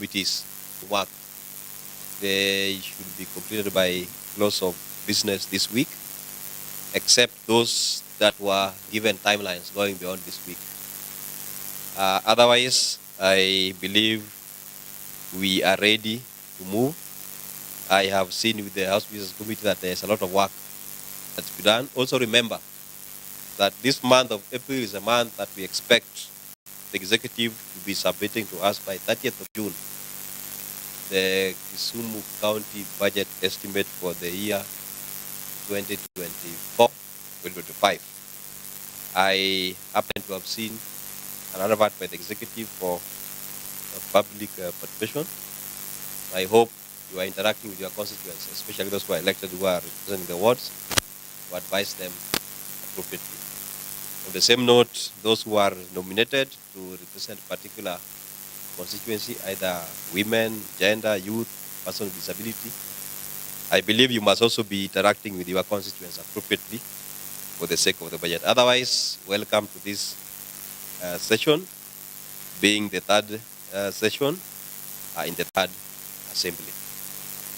committees to work. They should be completed by close of business this week, except those that were given timelines going beyond this week. Otherwise, I believe we are ready to move. I have seen with the House Business Committee that there's a lot of work that's been done. Also remember that this month of April is a month that we expect the executive to be submitting to us by 30th of June the Kisumu County budget estimate for the year 2024-2025. I happen to have seen another part by the executive for public participation. I hope you are interacting with your constituents, especially those who are elected, who are representing the wards, to advise them appropriately. On the same note, those who are nominated to represent particular constituency, either women, gender, youth, person with disability, I believe you must also be interacting with your constituents appropriately for the sake of the budget. Otherwise, welcome to this session, being the third session in the third assembly.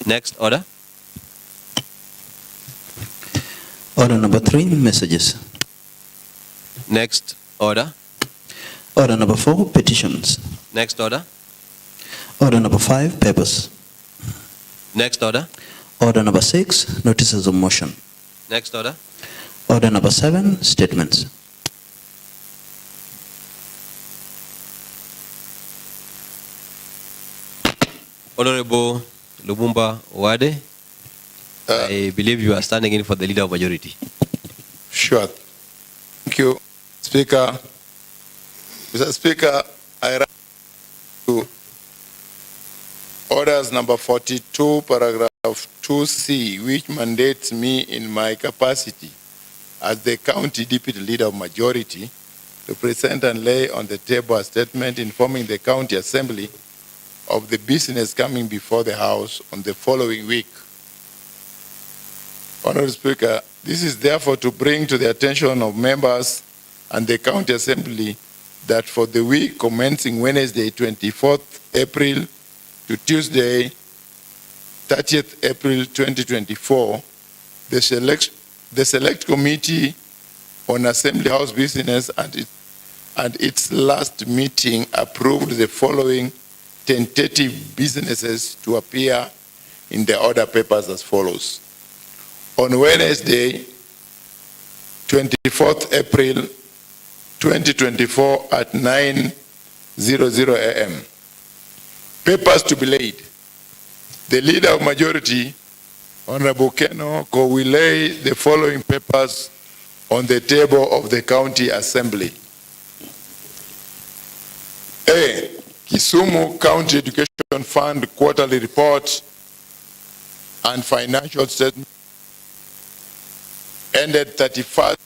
Next order. Order number 3, messages. Next order. Order number 4, petitions. Next order. Order number 5, papers. Next order. Order number 6, notices of motion. Next order. Order number 7, statements. Honorable Lubumba Wade, I believe you are standing in for the leader of majority. Sure. Thank you, Speaker. Mr. Speaker, I write to orders number 42, paragraph 2C, which mandates me in my capacity as the county deputy leader of majority to present and lay on the table a statement informing the county assembly of the business coming before the House on the following week. Honorable Speaker, this is therefore to bring to the attention of members and the County Assembly that for the week commencing Wednesday, 24th April to Tuesday, 30th April 2024, the Select Committee on Assembly House Business and its last meeting approved the following tentative businesses to appear in the order papers as follows. On Wednesday, 24th April 2024 at 9:00 a.m. Papers to be laid. The leader of majority, Honorable Keno, will lay the following papers on the table of the County Assembly. A. Kisumu County Education Fund Quarterly Report and Financial Statement ended 31st.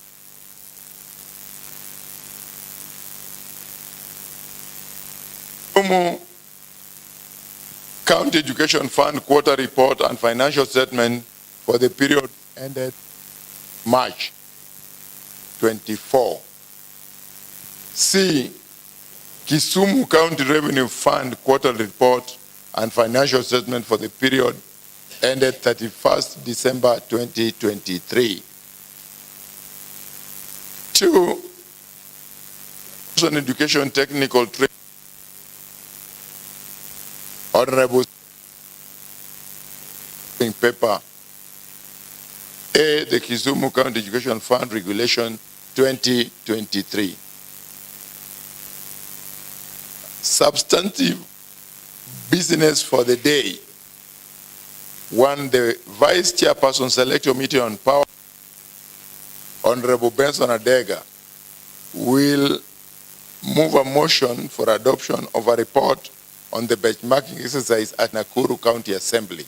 Kisumu County Education Fund Quarter Report and Financial Statement for the period ended March 24. C. Kisumu County Revenue Fund Quarterly Report and Financial Statement for the period ended 31st December 2023. 2. Education Technical Training. Honorable paper. A. The Kisumu County Education Fund Regulation 2023. Substantive business for the day. 1. The Vice Chairperson Select Committee on Power, Honorable Benson Adega, will move a motion for adoption of a report on the benchmarking exercise at Nakuru County Assembly.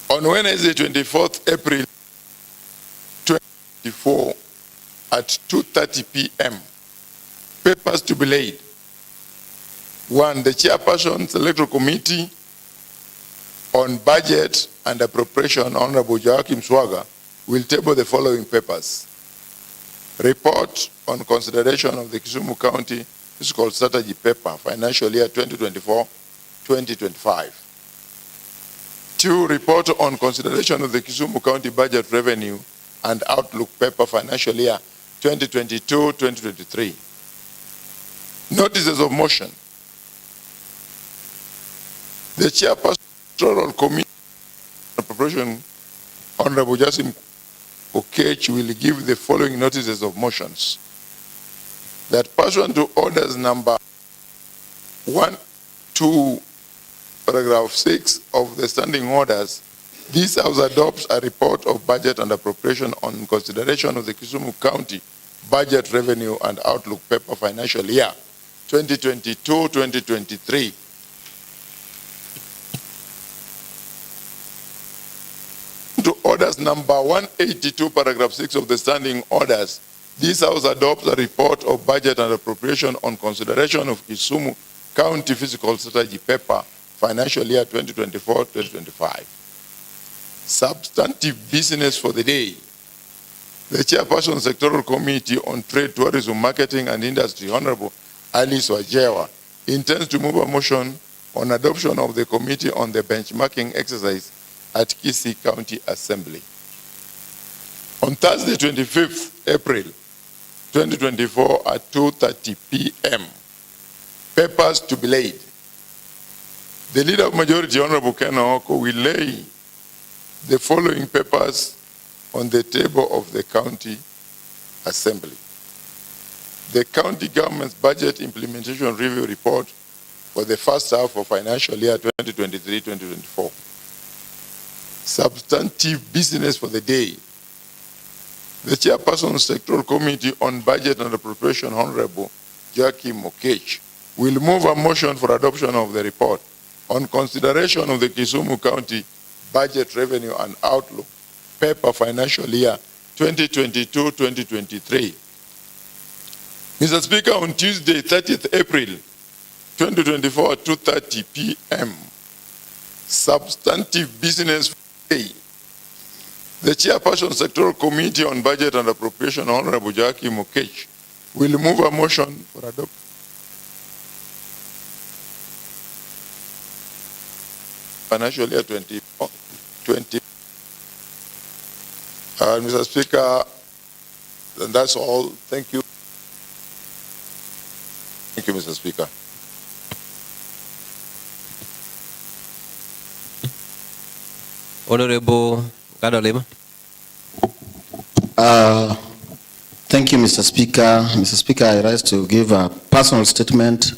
On Wednesday, 24th April 2024 at 2:30 p.m., papers to be laid. 1. The Chairperson Electoral Committee on Budget and Appropriation, Honorable Joachim Swaga, will table the following papers. Report on consideration of the Kisumu County Fiscal Strategy Paper, Financial Year 2025. 2, report on consideration of the Kisumu County budget revenue and outlook paper financial year 2022-2023. Notices of motion. The Chairperson Committee on Appropriation, Honorable Jasim Okech, will give the following notices of motions. That pursuant to orders number 1, 2, paragraph 6 of the standing orders, this House adopts a report of budget and appropriation on consideration of the Kisumu County budget revenue and outlook paper financial year 2022-2023. To orders number 182, paragraph 6 of the standing orders, this House adopts a report of budget and appropriation on consideration of Kisumu County Fiscal Strategy Paper, financial year 2024-2025. Substantive business for the day. The Chairperson Sectoral Committee on Trade, Tourism, Marketing and Industry, Honorable Alice Wajewa, intends to move a motion on adoption of the Committee on the Benchmarking Exercise at Kisii County Assembly. On Thursday, 25th April 2024 at 2:30 p.m., papers to be laid. The Leader of Majority, Honorable Ken Oko, will lay the following papers on the table of the County Assembly. The County Government's Budget Implementation Review Report for the first half of financial year 2023-2024. Substantive business for the day. The Chairperson Sectoral Committee on Budget and Appropriation, Honorable Joachim Okech, will move a motion for adoption of the report on consideration of the Kisumu County budget revenue and outlook paper financial year 2022-2023. Mr. Speaker, on Tuesday, 30th April 2024 at 2:30 p.m., substantive business day. The Chairperson Sectoral Committee on Budget and Appropriation, Honorable Joachim Okech, will move a motion for adoption. Financial year 2020. Mr. Speaker, and that's all. Thank you. Thank you, Mr. Speaker. Honorable Gadolema. Thank you, Mr. Speaker. Mr. Speaker, I rise to give a personal statement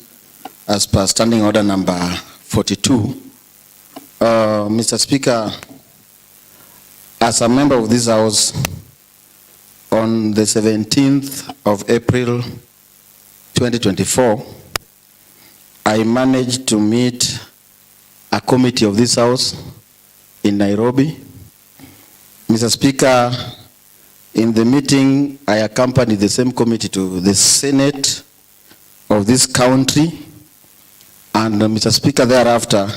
as per standing order number 42. Mr. Speaker, as a member of this House, on the 17th of April 2024, I managed to meet a committee of this House in Nairobi. Mr. Speaker, in the meeting, I accompanied the same committee to the Senate of this country, and Mr. Speaker, thereafter,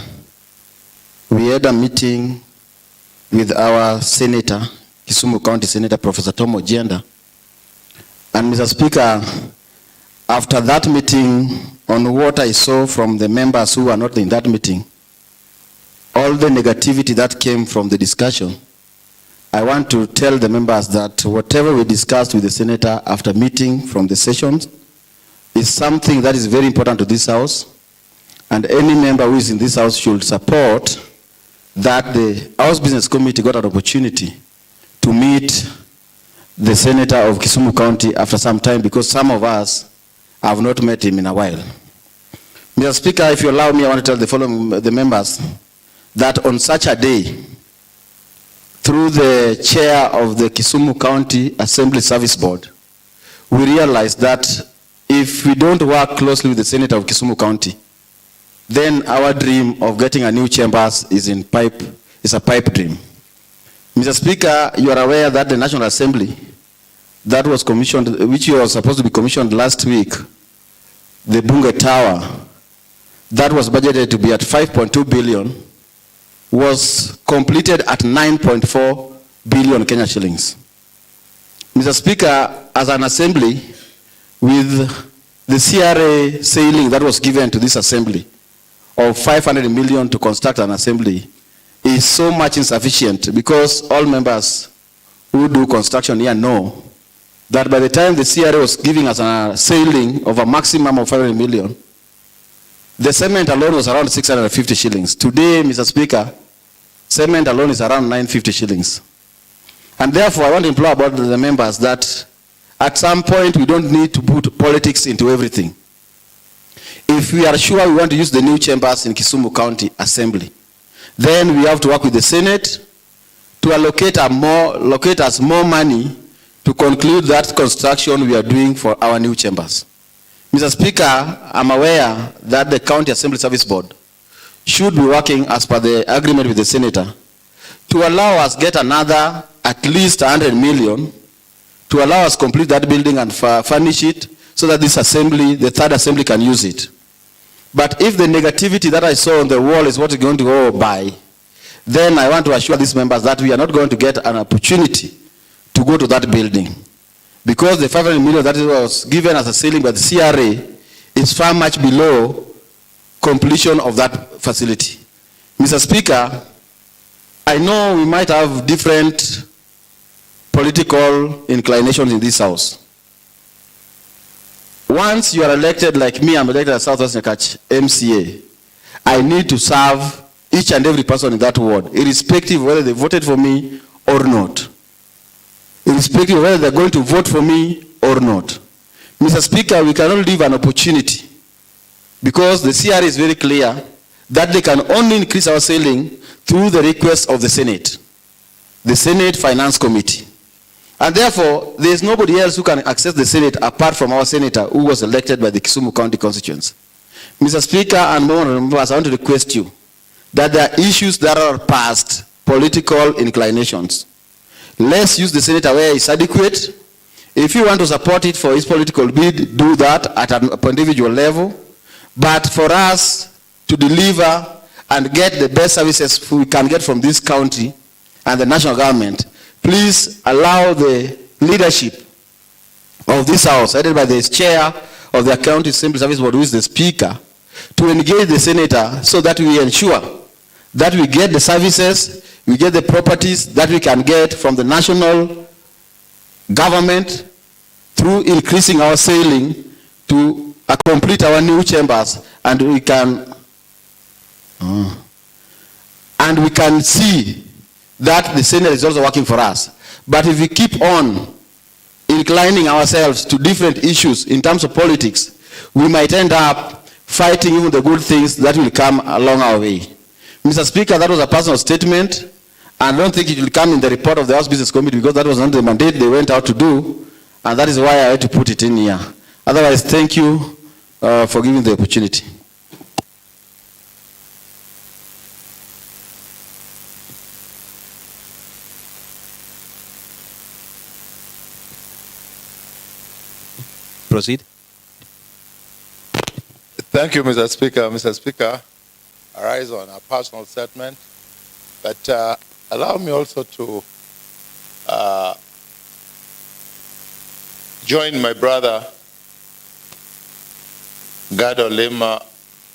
we had a meeting with our Senator, Kisumu County Senator, Professor Tom Ojienda. And Mr. Speaker, after that meeting, on what I saw from the members who were not in that meeting, all the negativity that came from the discussion, I want to tell the members that whatever we discussed with the Senator after meeting from the sessions is something that is very important to this House, and any member who is in this House should support that the House Business Committee got an opportunity to meet the Senator of Kisumu County after some time, because some of us have not met him in a while. Mr. Speaker, if you allow me, I want to tell the members that on such a day, through the chair of the Kisumu County Assembly Service Board, we realized that if we don't work closely with the Senator of Kisumu County, then our dream of getting a new chambers is a pipe dream. Mr. Speaker, you are aware that the National Assembly that was commissioned, which was supposed to be commissioned last week, the Bunge Tower, that was budgeted to be at 5.2 billion, was completed at 9.4 billion Kenya shillings. Mr. Speaker, as an assembly, with the CRA sailing that was given to this assembly, of 500 million to construct an assembly is so much insufficient, because all members who do construction here know that by the time the CRA was giving us a ceiling of a maximum of 500 million, the cement alone was around 650 shillings. Today, Mr. Speaker, cement alone is around 950 shillings. And therefore, I want to implore about the members that at some point we don't need to put politics into everything. If we are sure we want to use the new chambers in Kisumu County Assembly, then we have to work with the Senate to allocate us more money to conclude that construction we are doing for our new chambers. Mr. Speaker, I'm aware that the County Assembly Service Board should be working as per the agreement with the Senator to allow us get another at least 100 million to allow us complete that building and furnish it so that this assembly, the third assembly, can use it. But if the negativity that I saw on the wall is what is going to go by, then I want to assure these members that we are not going to get an opportunity to go to that building, because the 500 million that was given as a ceiling by the CRA is far much below completion of that facility. Mr. Speaker, I know we might have different political inclinations in this house. Once you are elected, like me, I'm elected as Southwest Nyakach MCA, I need to serve each and every person in that ward, irrespective of whether they voted for me or not. Irrespective of whether they're going to vote for me or not. Mr. Speaker, we cannot leave an opportunity, because the CR is very clear that they can only increase our ceiling through the request of the Senate, the Senate Finance Committee. And therefore, there is nobody else who can access the Senate apart from our senator who was elected by the Kisumu County constituency. Mr. Speaker and members, I want to request you that there are issues that are past political inclinations. Let's use the senator where it's adequate. If you want to support it for his political bid, do that at an individual level. But for us to deliver and get the best services we can get from this county and the national government, please allow the leadership of this house, headed by the chair of the County Assembly Service Board, who is the speaker, to engage the senator so that we ensure that we get the services, we get the properties that we can get from the national government through increasing our ceiling to complete our new chambers, and we can see that the Senate is also working for us. But if we keep on inclining ourselves to different issues in terms of politics, we might end up fighting even the good things that will come along our way. Mr. Speaker, that was a personal statement, and I don't think it will come in the report of the House Business Committee, because that was not the mandate they went out to do, and that is why I had to put it in here. Otherwise, thank you for giving the opportunity. Proceed. Thank you, Mr. Speaker. Mr. Speaker, I rise on a personal statement, but allow me also to join my brother Gado Lema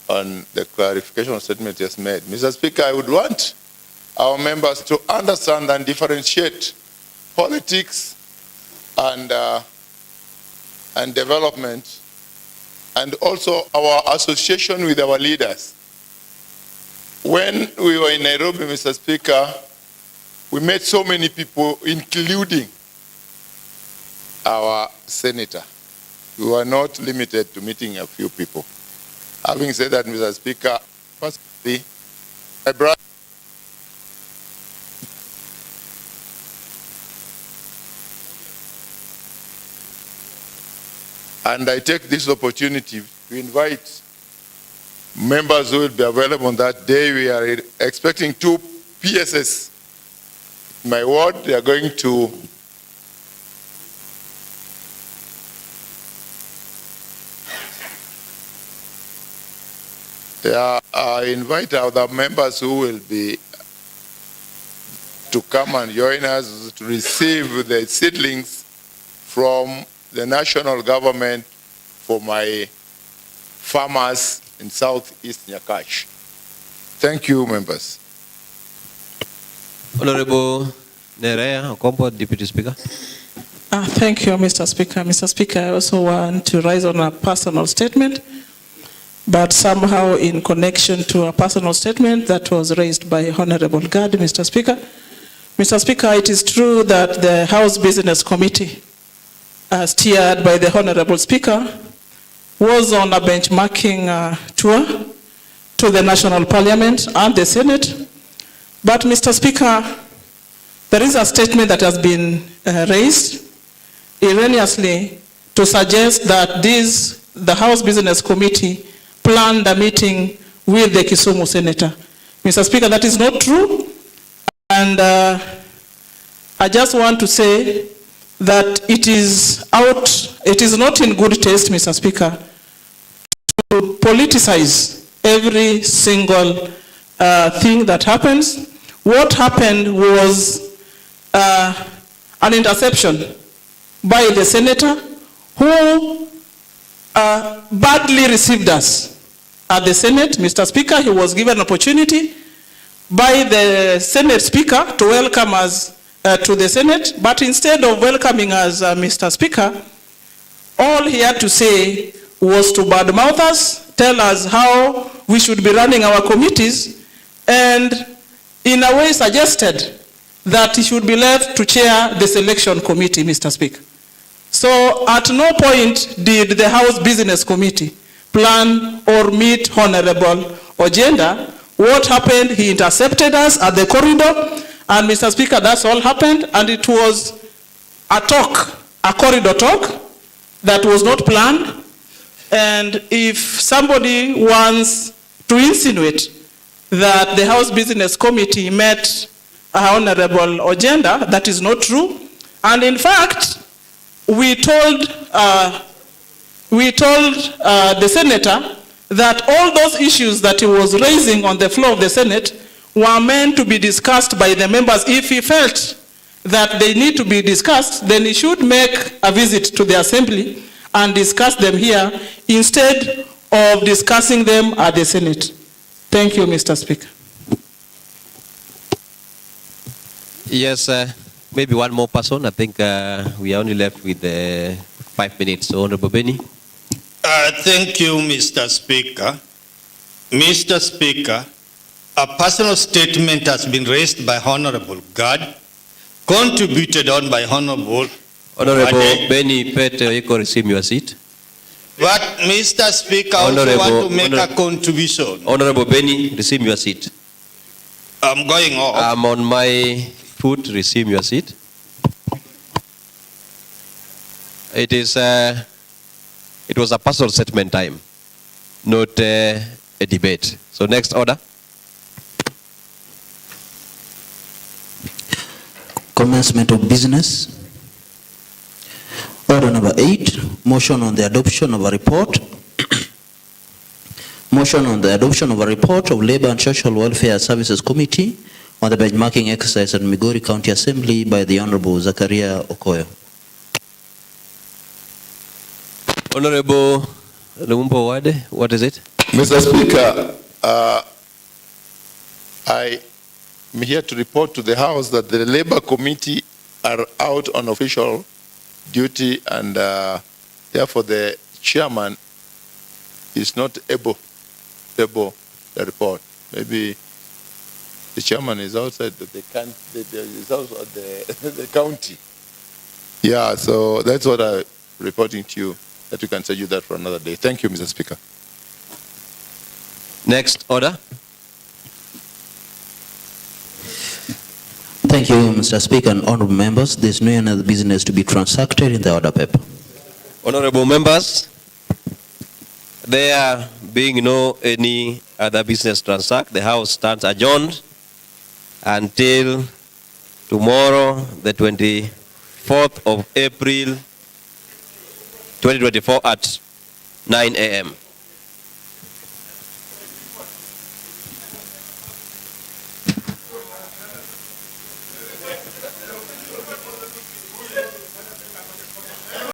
on the clarification statement he has made. Mr. Speaker, I would want our members to understand and differentiate politics and development, and also our association with our leaders. When we were in Nairobi, Mr. Speaker, we met so many people, including our senator. We were not limited to meeting a few people. Having said that, Mr. Speaker, firstly, my brother, and I take this opportunity to invite members who will be available on that day. We are expecting 2 PSS in my ward. They are going to I invite other members who will be to come and join us to receive the seedlings from the national government for my farmers in Southeast Nyakach. Thank you, members. Honorable Nerea Okompo, Deputy Speaker. Thank you, Mr. Speaker. Mr. Speaker, I also want to raise on a personal statement, but somehow in connection to a personal statement that was raised by Honorable Gad, Mr. Speaker. Mr. Speaker, it is true that the House Business Committee, steered by the Honorable Speaker, was on a benchmarking tour to the National Parliament and the Senate. But, Mr. Speaker, there is a statement that has been raised erroneously to suggest that the House Business Committee planned a meeting with the Kisumu senator. Mr. Speaker, that is not true. And I just want to say that it is not in good taste, Mr. Speaker, to politicize every single thing that happens. What happened was an interception by the senator who badly received us at the Senate. Mr. Speaker, he was given an opportunity by the Senate Speaker to welcome us to the Senate, but instead of welcoming us, Mr. Speaker, all he had to say was to badmouth us, tell us how we should be running our committees, and in a way suggested that he should be left to chair the selection committee, Mr. Speaker. So at no point did the House Business Committee plan or meet Honorable Ojenda. What happened, he intercepted us at the corridor, and Mr. Speaker, that's all happened, and it was a talk, a corridor talk that was not planned. And if somebody wants to insinuate that the House Business Committee met Honorable Ojenda, that is not true. And in fact, we told the senator that all those issues that he was raising on the floor of the Senate were meant to be discussed by the members. If he felt that they need to be discussed, then he should make a visit to the Assembly and discuss them here instead of discussing them at the Senate. Thank you, Mr. Speaker. Yes, maybe one more person. I think we are only left with 5 minutes. So, Honorable Benny. Thank you, Mr. Speaker. Mr. Speaker, a personal statement has been raised by Honorable Gad, contributed on by Honorable Benny Peter, you can resume your seat. But, Mr. Speaker, I also want to make a contribution. Honorable Benny, resume your seat. I'm going off. I'm on my foot. Resume your seat. It was a personal statement time, not a debate. So next order. Commencement of business. Order number 8, motion on the adoption of a report. Motion on the adoption of a report of Labor and Social Welfare Services Committee on the benchmarking exercise at Migori County Assembly by the Honorable Zakaria Okoyo. Honorable Lumumbo Wade, what is it? Mr. Speaker, I am here to report to the House that the Labour Committee are out on official duty, and therefore the chairman is not able to report. Maybe the chairman is outside, but they can't. Is outside the county. Yeah, so that's what I'm reporting to you. That we can schedule that for another day. Thank you, Mr. Speaker. Next order. Thank you, Mr. Speaker and honorable members. There is no other business to be transacted in the order paper. Honorable members, there being no any other business transact, the House stands adjourned until tomorrow, the 24th of April, 2024 at 9 a.m.